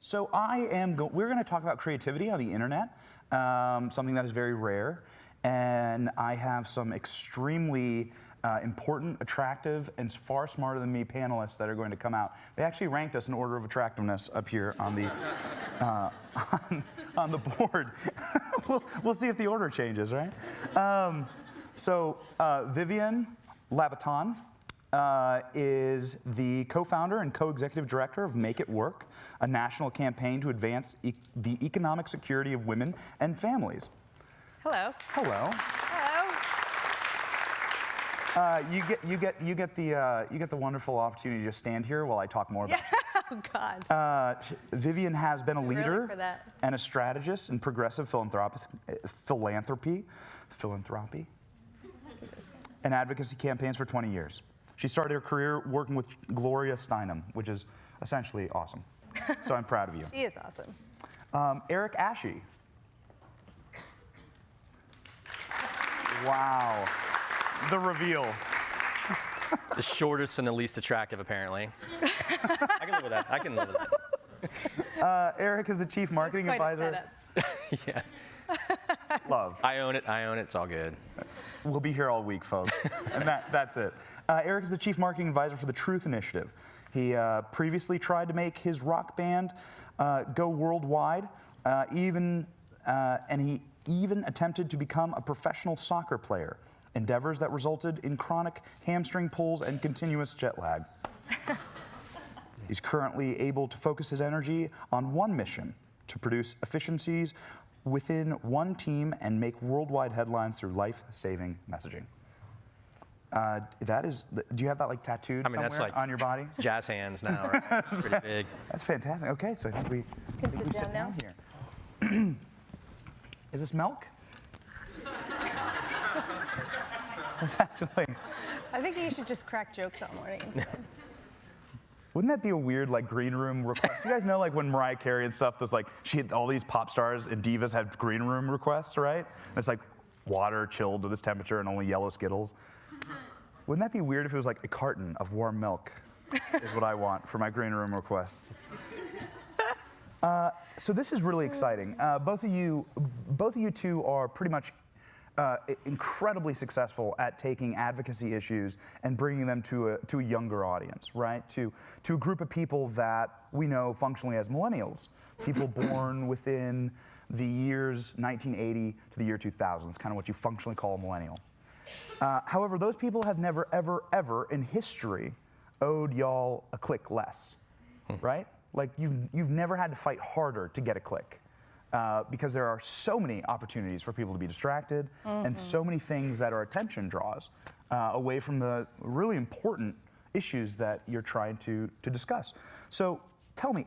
So we're going to talk about creativity on the internet, something that is very rare. And I have some extremely important, attractive, and far smarter than me panelists that are going to come out. They actually ranked us in order of attractiveness up here on the on the board. we'll see if the order changes, right? Vivian Labaton is the co-founder and co-executive director of Make It Work, a national campaign to advance the economic security of women and families. Hello. Hello. Hello. You get the wonderful opportunity to just stand here while I talk more about. Oh God. Vivian has been a leader for that. and a strategist in progressive philanthropy, and advocacy campaigns for 20 years. She started her career working with Gloria Steinem, which is essentially awesome. So I'm proud of you. She is awesome. Eric Ashe. Wow. The reveal. The shortest and the least attractive, apparently. I can live with that. I can live with that. Eric is the chief marketing advisor. Yeah. Love. I own it. It's all good. We'll be here all week, folks. And that's it. Eric is the chief marketing advisor for the Truth Initiative. He previously tried to make his rock band go worldwide, and he even attempted to become a professional soccer player, endeavors that resulted in chronic hamstring pulls and continuous jet lag. He's currently able to focus his energy on one mission, to produce efficiencies within one team and make worldwide headlines through life-saving messaging. Do you have that like tattooed somewhere that's like on your body? Jazz hands now, right? Pretty big. That's fantastic. Okay, so I think we sit down here. Is this milk? It's actually. I think you should just crack jokes all morning instead. Wouldn't that be a weird like green room request? You guys know like when Mariah Carey and stuff, there's like all these pop stars and divas have green room requests, right? And it's like water chilled to this temperature and only yellow Skittles. Wouldn't that be weird if it was like a carton of warm milk is what I want for my green room requests. So this is really exciting. Both of you two are pretty much incredibly successful at taking advocacy issues and bringing them to a younger audience, right? To a group of people that we know functionally as millennials, people born within the years 1980 to the year 2000. It's kind of what you functionally call a millennial. However, those people have never, ever, ever in history owed y'all a click less, right? Like you've never had to fight harder to get a click. Because there are so many opportunities for people to be distracted and so many things that are attention draws away from the really important issues that you're trying to discuss. So tell me,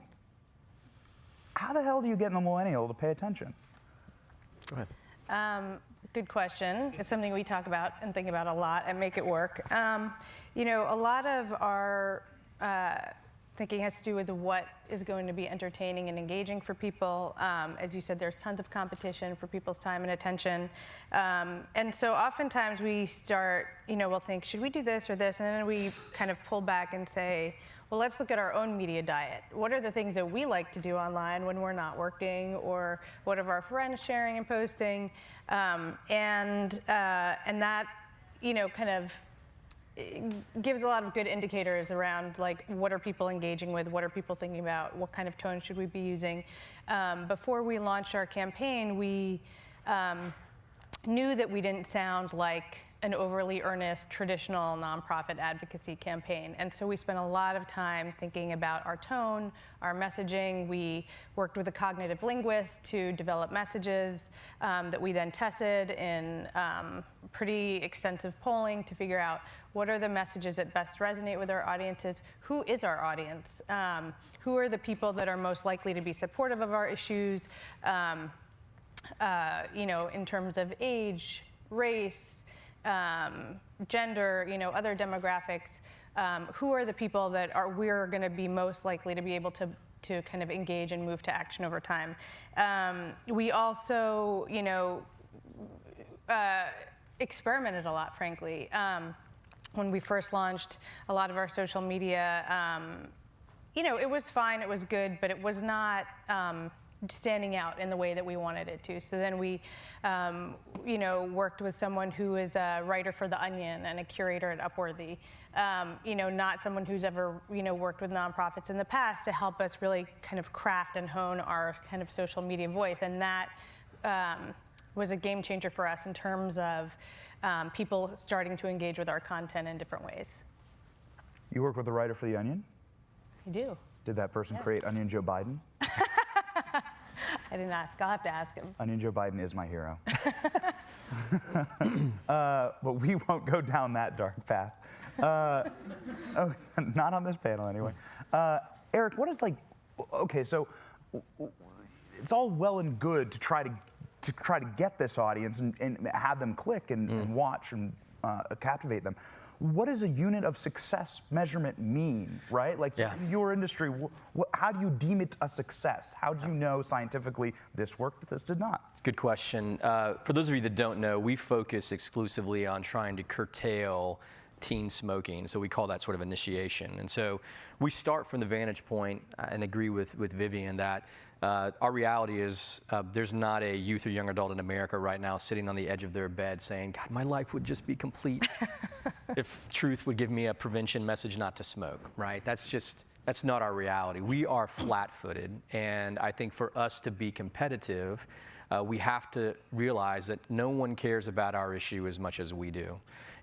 how the hell do you get a millennial to pay attention? Go ahead. Good question. It's something we talk about and think about a lot and Make It Work. A lot of our thinking has to do with what is going to be entertaining and engaging for people. As you said, there's tons of competition for people's time and attention. And so oftentimes we start, we'll think, should we do this or this? And then we kind of pull back and say, well, let's look at our own media diet. What are the things that we like to do online when we're not working? Or what are our friends sharing and posting? And that, kind of gives a lot of good indicators around like what are people engaging with, what are people thinking about, what kind of tone should we be using. Before we launched our campaign, we knew that we didn't sound like an overly earnest traditional nonprofit advocacy campaign. And so we spent a lot of time thinking about our tone, our messaging. We worked with a cognitive linguist to develop messages that we then tested in pretty extensive polling to figure out what are the messages that best resonate with our audiences, who is our audience, who are the people that are most likely to be supportive of our issues, in terms of age, race, gender, other demographics, who are the people that we're going to be most likely to be able to kind of engage and move to action over time. We also, experimented a lot, frankly. When we first launched a lot of our social media, you know, it was fine, it was good, but it was not standing out in the way that we wanted it to. So then we, you know, worked with someone who is a writer for The Onion and a curator at Upworthy. You know, not someone who's ever, you know, worked with nonprofits in the past, to help us really kind of craft and hone our kind of social media voice. And that was a game changer for us in terms of people starting to engage with our content in different ways. You work with a writer for The Onion? I do. Did that person create Onion Joe Biden? I didn't ask. I'll have to ask him. Onion Joe Biden is my hero. But we won't go down that dark path. Not on this panel anyway. Eric, what is okay, so it's all well and good to try to get this audience and have them click and watch and captivate them. What does a unit of success measurement mean, right? Like, in your industry, how do you deem it a success? How do you know scientifically this worked, this did not? Good question. For those of you that don't know, we focus exclusively on trying to curtail teen smoking. So we call that sort of initiation. And so we start from the vantage point, and agree with Vivian that our reality is there's not a youth or young adult in America right now sitting on the edge of their bed saying, God, my life would just be complete if truth would give me a prevention message not to smoke, right? That's not our reality. We are flat-footed, and I think for us to be competitive, we have to realize that no one cares about our issue as much as we do.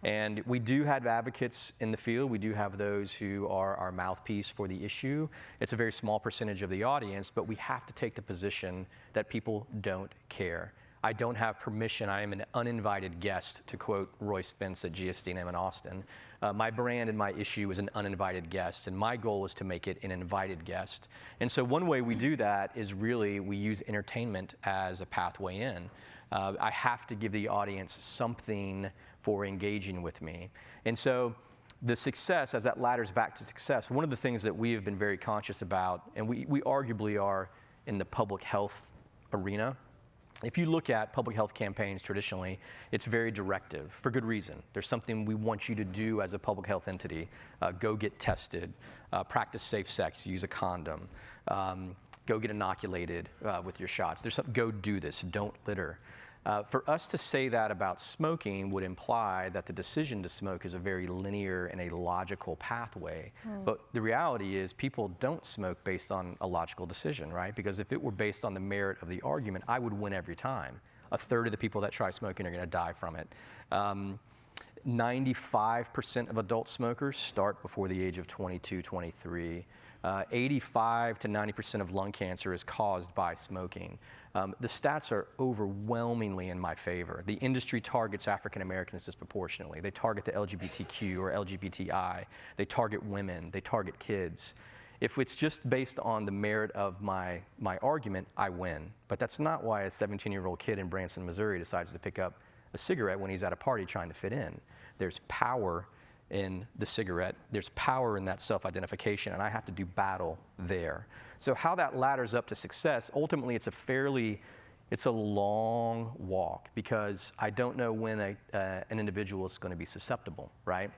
And we do have advocates in the field. We do have those who are our mouthpiece for the issue. It's a very small percentage of the audience, but we have to take the position that people don't care. I don't have permission. I am an uninvited guest, to quote Roy Spence at GSD&M in Austin. My brand and my issue is an uninvited guest, and my goal is to make it an invited guest. And so one way we do that is really we use entertainment as a pathway in. I have to give the audience something for engaging with me. And so the success, as that ladders back to success, one of the things that we have been very conscious about, and we arguably are in the public health arena. If you look at public health campaigns traditionally, it's very directive for good reason. There's something we want you to do as a public health entity. Go get tested, practice safe sex, use a condom, go get inoculated with your shots. Go do this, don't litter. For us to say that about smoking would imply that the decision to smoke is a very linear and a logical pathway. But the reality is people don't smoke based on a logical decision, right? Because if it were based on the merit of the argument, I would win every time. A third of the people that try smoking are going to die from it. 95% of adult smokers start before the age of 22, 23. 85 to 90% of lung cancer is caused by smoking. The stats are overwhelmingly in my favor. The industry targets African Americans disproportionately. They target the LGBTQ or LGBTI. They target women. They target kids. If it's just based on the merit of my argument, I win. But that's not why a 17-year-old kid in Branson, Missouri decides to pick up a cigarette when he's at a party trying to fit in. There's power in the cigarette. There's power in that self-identification, and I have to do battle there. So how that ladders up to success, ultimately it's a long walk, because I don't know when an individual is going to be susceptible, right?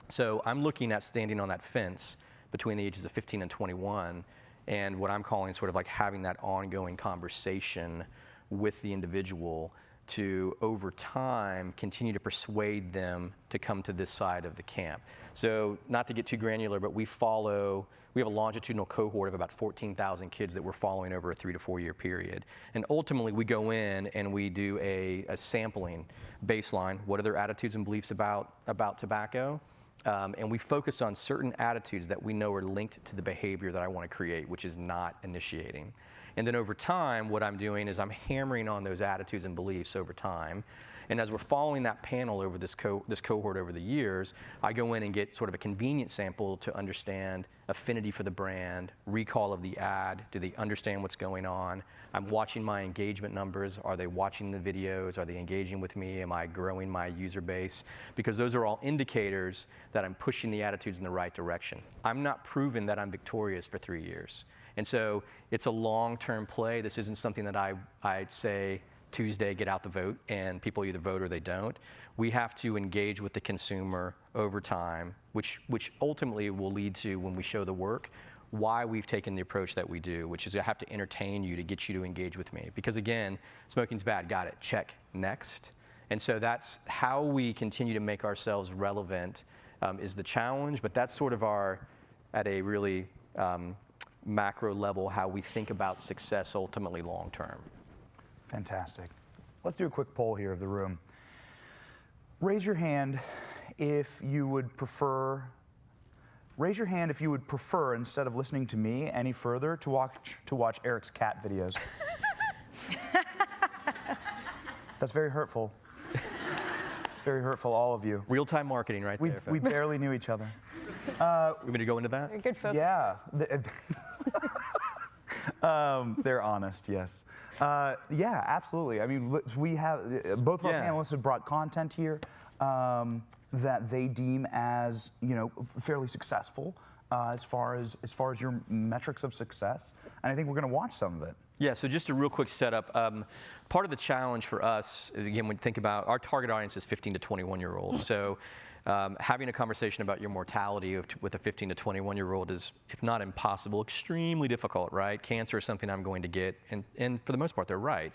So I'm looking at standing on that fence between the ages of 15 and 21, and what I'm calling sort of like having that ongoing conversation with the individual to, over time, continue to persuade them to come to this side of the camp. So not to get too granular, but we have a longitudinal cohort of about 14,000 kids that we're following over a 3 to 4 year period. And ultimately we go in and we do a sampling baseline. What are their attitudes and beliefs about tobacco? And we focus on certain attitudes that we know are linked to the behavior that I want to create, which is not initiating. And then over time, what I'm doing is I'm hammering on those attitudes and beliefs over time. And as we're following that panel over this cohort over the years, I go in and get sort of a convenient sample to understand affinity for the brand, recall of the ad, do they understand what's going on? I'm watching my engagement numbers. Are they watching the videos? Are they engaging with me? Am I growing my user base? Because those are all indicators that I'm pushing the attitudes in the right direction. I'm not proven that I'm victorious for 3 years. And so it's a long-term play. This isn't something that I say Tuesday, get out the vote, and people either vote or they don't. We have to engage with the consumer over time, which ultimately will lead to, when we show the work, why we've taken the approach that we do, which is I have to entertain you to get you to engage with me. Because again, smoking's bad, got it, check, next. And so that's how we continue to make ourselves relevant is the challenge, but that's sort of at a really macro level, how we think about success ultimately long term. Fantastic. Let's do a quick poll here of the room. Raise your hand if you would prefer. Raise your hand if you would prefer, instead of listening to me any further, to watch Eric's cat videos. That's very hurtful. It's very hurtful, all of you. Real-time marketing right there. We barely knew each other. Want me to go into that? You're good folks. Yeah. They're honest, yes. Yeah, absolutely. I mean, we have, both of our panelists have brought content here that they deem as, fairly successful as far as your metrics of success. And I think we're going to watch some of it. Yeah, so just a real quick setup. Part of the challenge for us, again, when you think about our target audience is 15 to 21-year-olds. So having a conversation about your mortality with a 15 to 21-year-old is, if not impossible, extremely difficult, right? Cancer is something I'm going to get, and for the most part, they're right,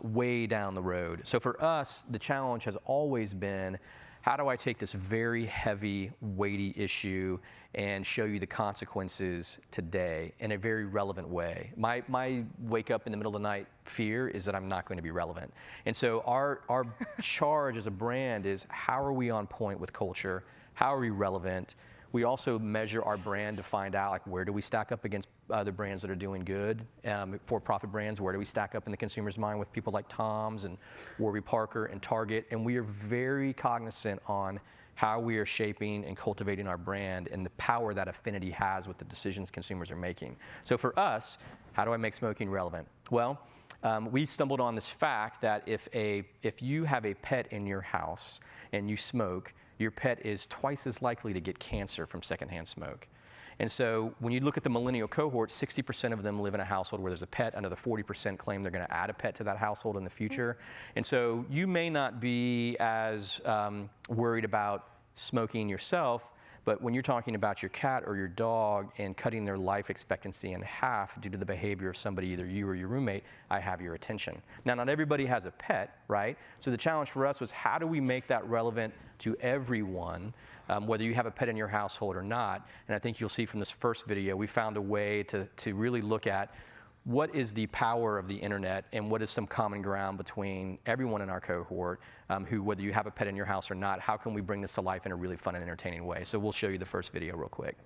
way down the road. So for us, the challenge has always been, how do I take this very heavy, weighty issue and show you the consequences today in a very relevant way? My wake up in the middle of the night fear is that I'm not going to be relevant. And so our charge as a brand is, how are we on point with culture? How are we relevant? We also measure our brand to find out, like, where do we stack up against other brands that are doing good, for-profit brands? Where do we stack up in the consumer's mind with people like Tom's and Warby Parker and Target? And we are very cognizant on how we are shaping and cultivating our brand and the power that affinity has with the decisions consumers are making. So for us, how do I make smoking relevant? Well, we stumbled on this fact that if you have a pet in your house and you smoke, your pet is twice as likely to get cancer from secondhand smoke. And so when you look at the millennial cohort, 60% of them live in a household where there's a pet. Another 40% claim they're going to add a pet to that household in the future. And so you may not be as worried about smoking yourself, but when you're talking about your cat or your dog and cutting their life expectancy in half due to the behavior of somebody, either you or your roommate, I have your attention. Now, not everybody has a pet, right? So the challenge for us was, how do we make that relevant to everyone, whether you have a pet in your household or not? And I think you'll see from this first video, we found a way to really look at what is the power of the internet and what is some common ground between everyone in our cohort who, whether you have a pet in your house or not, how can we bring this to life in a really fun and entertaining way? So we'll show you the first video real quick.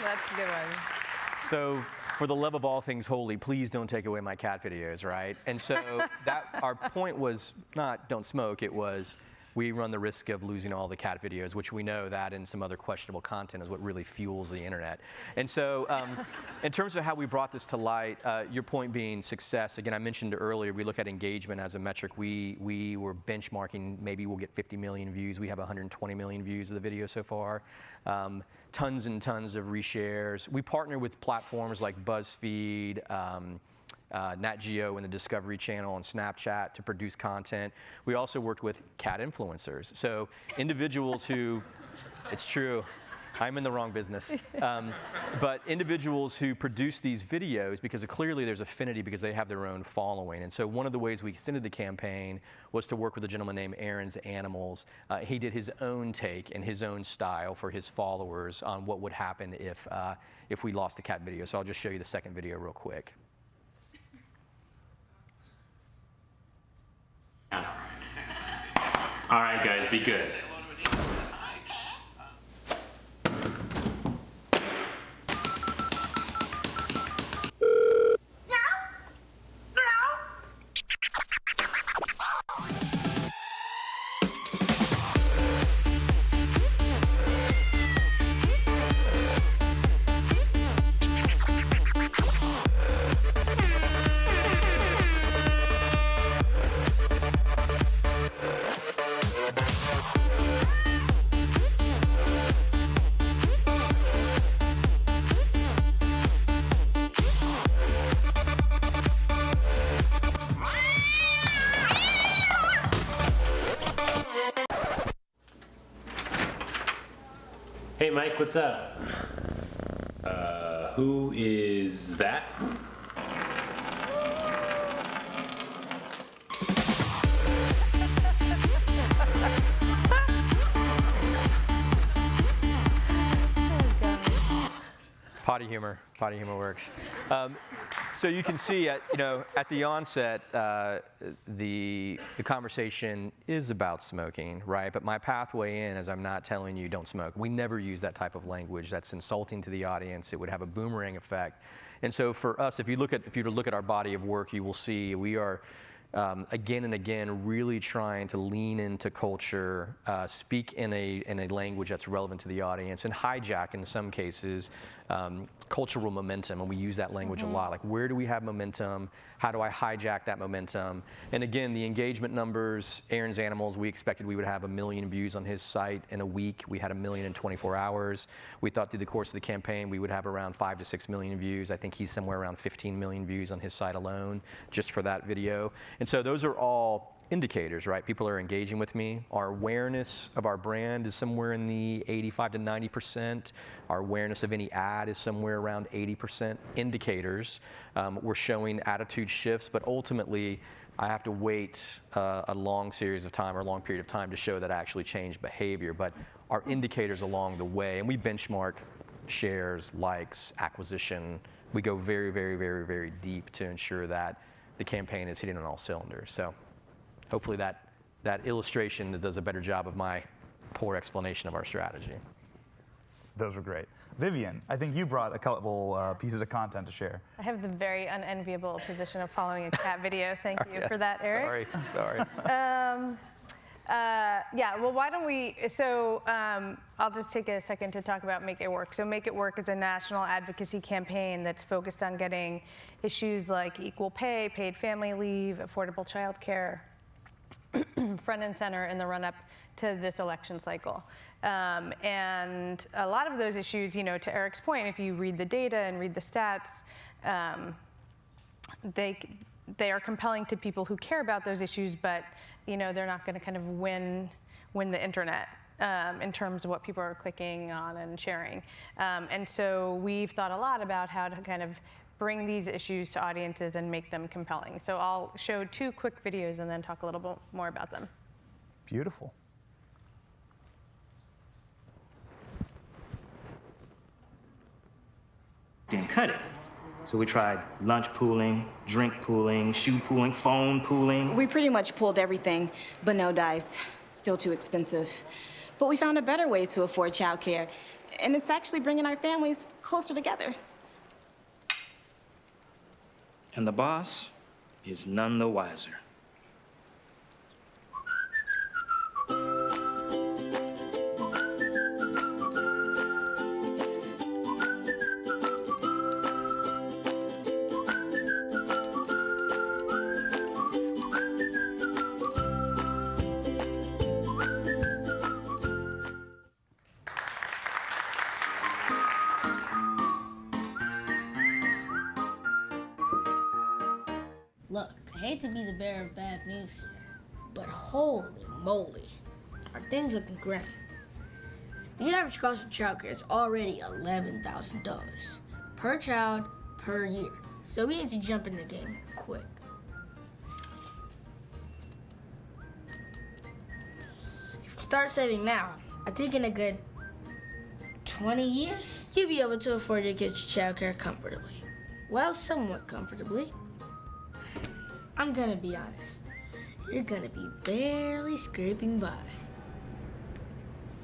That's a good one. So, for the love of all things holy, please don't take away my cat videos, right? And so our point was not don't smoke, it was we run the risk of losing all the cat videos, which we know that and some other questionable content is what really fuels the internet. And so in terms of how we brought this to light, your point being success, again, I mentioned earlier, we look at engagement as a metric. We were benchmarking, maybe we'll get 50 million views. We have 120 million views of the video so far. Tons and tons of reshares. We partner with platforms like BuzzFeed, Nat Geo and the Discovery Channel and Snapchat to produce content. We also worked with cat influencers. So individuals who, it's true, I'm in the wrong business. But individuals who produce these videos, because clearly there's affinity because they have their own following. And so one of the ways we extended the campaign was to work with a gentleman named Aaron's Animals. He did his own take and his own style for his followers on what would happen if we lost the cat video. So I'll just show you the second video real quick. All right, guys, be good. Hey, Mike, what's up? Who is that? Potty humor works. So you can see at the onset, the conversation is about smoking, right? But my pathway in is I'm not telling you don't smoke. We never use that type of language. That's insulting to the audience. It would have a boomerang effect. And so for us, if you were to look at our body of work, you will see we are again and again really trying to lean into culture, speak in a language that's relevant to the audience, and hijack in some cases cultural momentum. And we use that language a lot. Like, where do we have momentum? How do I hijack that momentum? And again, the engagement numbers, Aaron's Animals, we expected we would have 1 million views on his site in a week. We had 1 million in 24 hours. We thought through the course of the campaign we would have around 5 to 6 million views. I think he's somewhere around 15 million views on his site alone just for that video. And so those are all indicators, right? People are engaging with me. Our awareness of our brand is somewhere in the 85 to 90%. Our awareness of any ad is somewhere around 80%. Indicators. We're showing attitude shifts, but ultimately I have to wait a long series of time or a long period of time to show that I actually changed behavior. But our indicators along the way, and we benchmark shares, likes, acquisition. We go very, very, very, very deep to ensure that the campaign is hitting on all cylinders. So hopefully that illustration does a better job of my poor explanation of our strategy. Those were great. Vivian, I think you brought a couple pieces of content to share. I have the very unenviable position of following a cat video. Thank you for that, Eric. Sorry. Yeah, well, why don't we, I'll just take a second to talk about Make It Work. So Make It Work is a national advocacy campaign that's focused on getting issues like equal pay, paid family leave, affordable childcare front and center in the run-up to this election cycle. And a lot of those issues, to Eric's point, if you read the data and read the stats, they are compelling to people who care about those issues, but they're not going to kind of win the internet in terms of what people are clicking on and sharing. And so we've thought a lot about how to kind of bring these issues to audiences and make them compelling. So I'll show 2 quick videos and then talk a little bit more about them. Beautiful. Didn't cut it. So we tried lunch pooling, drink pooling, shoe pooling, phone pooling. We pretty much pulled everything, but no dice. Still too expensive. But we found a better way to afford childcare, and it's actually bringing our families closer together. And the boss is none the wiser. Look, I hate to be the bearer of bad news here, but holy moly, are things looking grim. The average cost of childcare is already $11,000 per child per year, so we need to jump in the game quick. If you start saving now, I think in a good 20 years, you'll be able to afford your kids' childcare comfortably. Well, somewhat comfortably. I'm gonna be honest, you're gonna be barely scraping by.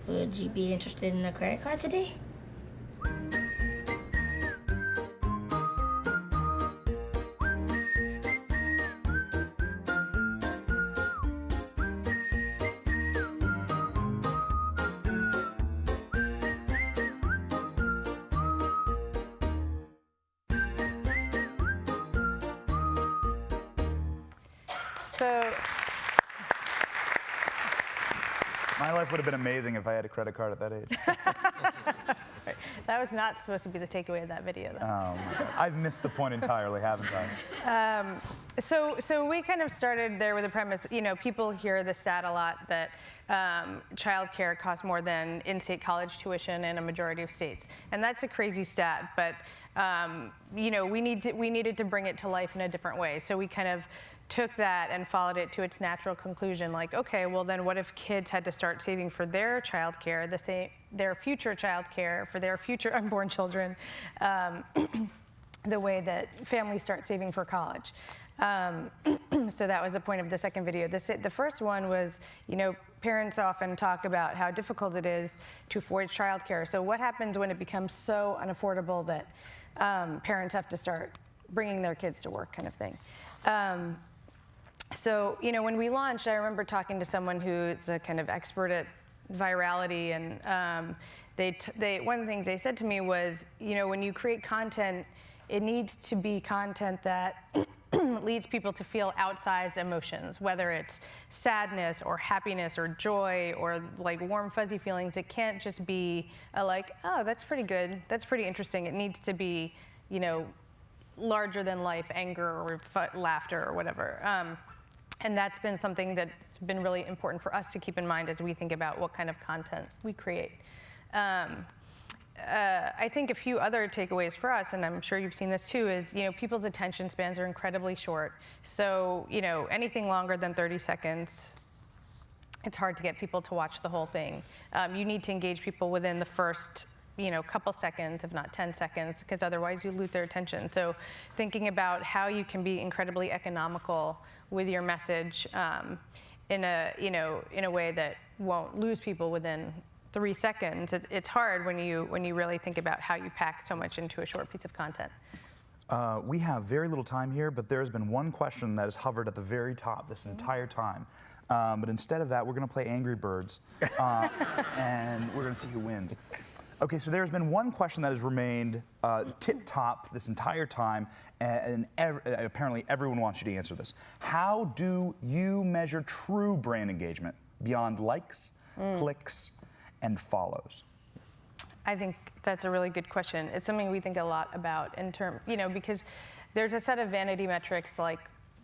Would you be interested in a credit card today? So My life would have been amazing if I had a credit card at that age. That was not supposed to be the takeaway of that video, though. Oh my God. I've missed the point entirely, haven't I? So we kind of started there with the premise, people hear the stat a lot that childcare costs more than in-state college tuition in a majority of states. And that's a crazy stat, but we needed to bring it to life in a different way. So we kind of took that and followed it to its natural conclusion, like, okay, well then what if kids had to start saving for their childcare, their future childcare, for their future unborn children, the way that families start saving for college. So that was the point of the second video. The first one was, parents often talk about how difficult it is to afford childcare. So what happens when it becomes so unaffordable that parents have to start bringing their kids to work, kind of thing. So, when we launched, I remember talking to someone who's a kind of expert at virality, and one of the things they said to me was, when you create content, it needs to be content that leads people to feel outsized emotions, whether it's sadness or happiness or joy or like warm fuzzy feelings. It can't just be like, oh, that's pretty good, that's pretty interesting. It needs to be, larger than life anger or laughter or whatever. And that's been something that's been really important for us to keep in mind as we think about what kind of content we create. I think a few other takeaways for us, and I'm sure you've seen this too, is people's attention spans are incredibly short. So anything longer than 30 seconds, it's hard to get people to watch the whole thing. You need to engage people within the first couple seconds, if not 10 seconds, because otherwise you lose their attention. So thinking about how you can be incredibly economical with your message in a way that won't lose people within 3 seconds. It's hard when you really think about how you pack so much into a short piece of content. We have very little time here, but there's been one question that has hovered at the very top this entire time. But instead of that, we're going to play Angry Birds, and we're going to see who wins. Okay, so there's been one question that has remained tip-top this entire time, and apparently everyone wants you to answer this. How do you measure true brand engagement beyond likes, clicks, and follows? I think that's a really good question. It's something we think a lot about because there's a set of vanity metrics like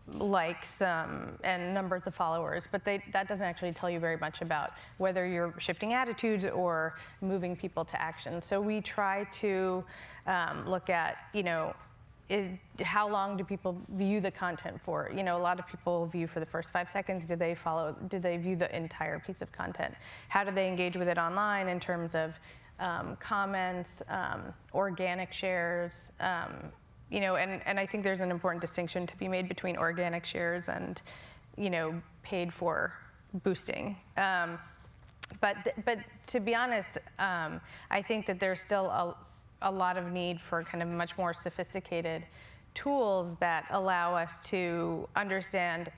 likes and numbers of followers, but that doesn't actually tell you very much about whether you're shifting attitudes or moving people to action. So we try to look at, how long do people view the content for? A lot of people view for the first 5 seconds. Do they view the entire piece of content? How do they engage with it online in terms of comments, organic shares, and I think there's an important distinction to be made between organic shares and, paid for boosting. But to be honest, I think that there's still a lot of need for kind of much more sophisticated tools that allow us to understand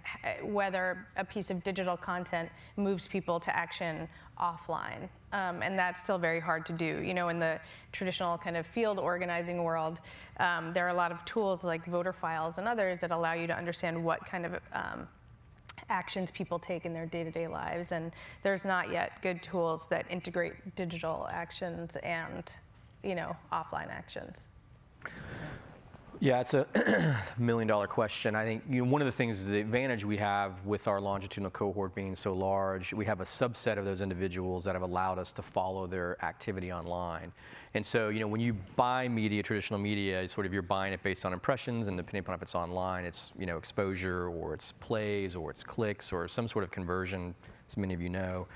whether a piece of digital content moves people to action offline. And that's still very hard to do. In the traditional kind of field organizing world, there are a lot of tools like voter files and others that allow you to understand what kind of actions people take in their day-to-day lives. And there's not yet good tools that integrate digital actions and, offline actions. Yeah, it's a $1 million question. I think one of the things, the advantage we have with our longitudinal cohort being so large, we have a subset of those individuals that have allowed us to follow their activity online. And so, when you buy media, traditional media, you're buying it based on impressions, and depending upon if it's online, it's exposure, or it's plays, or it's clicks, or some sort of conversion, as many of you know.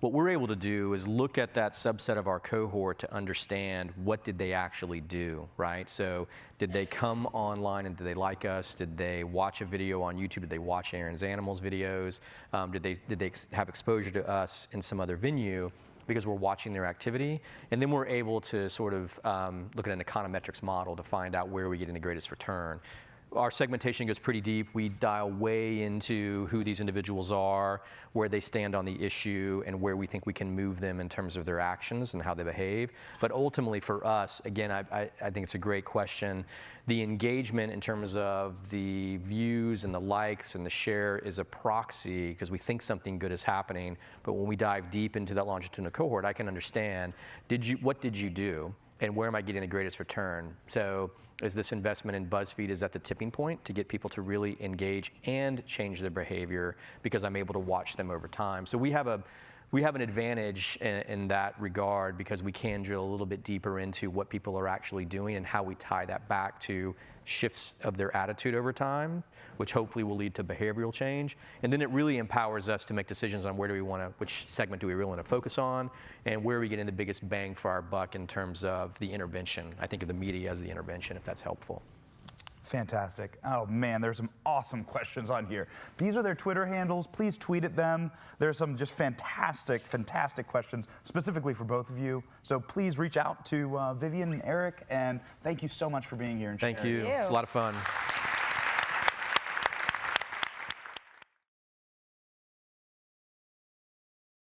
What we're able to do is look at that subset of our cohort to understand what did they actually do, right? So did they come online and did they like us? Did they watch a video on YouTube? Did they watch Aaron's Animals videos? Did they have exposure to us in some other venue? Because we're watching their activity. And then we're able to sort of look at an econometrics model to find out where we're getting the greatest return. Our segmentation goes pretty deep. We dial way into who these individuals are, where they stand on the issue, and where we think we can move them in terms of their actions and how they behave. But ultimately for us, again, I think it's a great question. The engagement in terms of the views and the likes and the share is a proxy because we think something good is happening. But when we dive deep into that longitudinal cohort, I can understand, what did you do? and where am I getting the greatest return? So is this investment in BuzzFeed is at the tipping point to get people to really engage and change their behavior because I'm able to watch them over time. So we have an advantage in that regard because we can drill a little bit deeper into what people are actually doing and how we tie that back to shifts of their attitude over time, which hopefully will lead to behavioral change. And then it really empowers us to make decisions on which segment do we really want to focus on, and where are we getting the biggest bang for our buck in terms of the intervention. I think of the media as the intervention, if that's helpful. Fantastic. Oh man, there's some awesome questions on here. These are their Twitter handles. Please tweet at them. There's some just fantastic questions specifically for both of you. So please reach out to Vivian and Eric, and thank you so much for being here and sharing. Thank you. It's a lot of fun.